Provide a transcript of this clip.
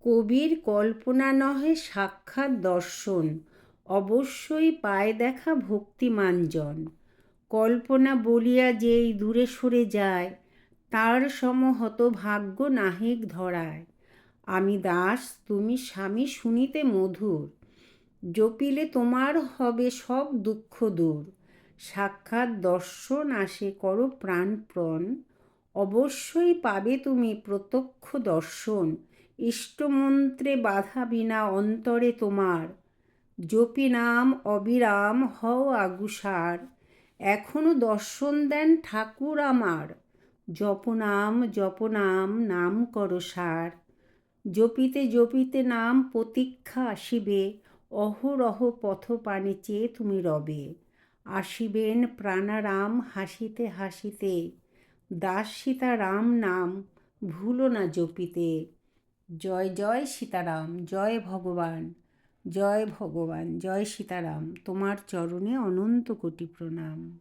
কবির কল্পনা নহে সাক্ষাৎ দর্শন, অবশ্যই পায় দেখা ভক্তিমানজন। কল্পনা বলিয়া যেই দূরে সরে যায়, তার সম হতভাগ্য নাহিক ধরায়। আমি দাস তুমি স্বামী শুনিতে মধুর, জপিলে তোমার হবে সব দুঃখ দূর। সাক্ষাৎ দর্শন আসে করো প্রাণপণ, অবশ্যই পাবে তুমি প্রত্যক্ষ দর্শন। ইষ্টমন্ত্রে বাধা বিনা অন্তরে তোমার, জপি নাম অবিরাম হও আগুসার। এখনো দর্শন দেন ঠাকুর আমার, জপনাম জপনাম নাম করো সার। জপিতে জপিতে নাম প্রতীক্ষা আসিবে, অহরহ পথ পানে চেয়ে তুমি রবে। আসিবেন প্রাণারাম হাসিতে হাসিতে, দাস সীতারাম নাম ভুলো না জপিতে। জয় জয় সীতারাম, জয় ভগবান, জয় ভগবান, জয় সীতারাম। তোমার চরণে অনন্ত কোটি প্রণাম।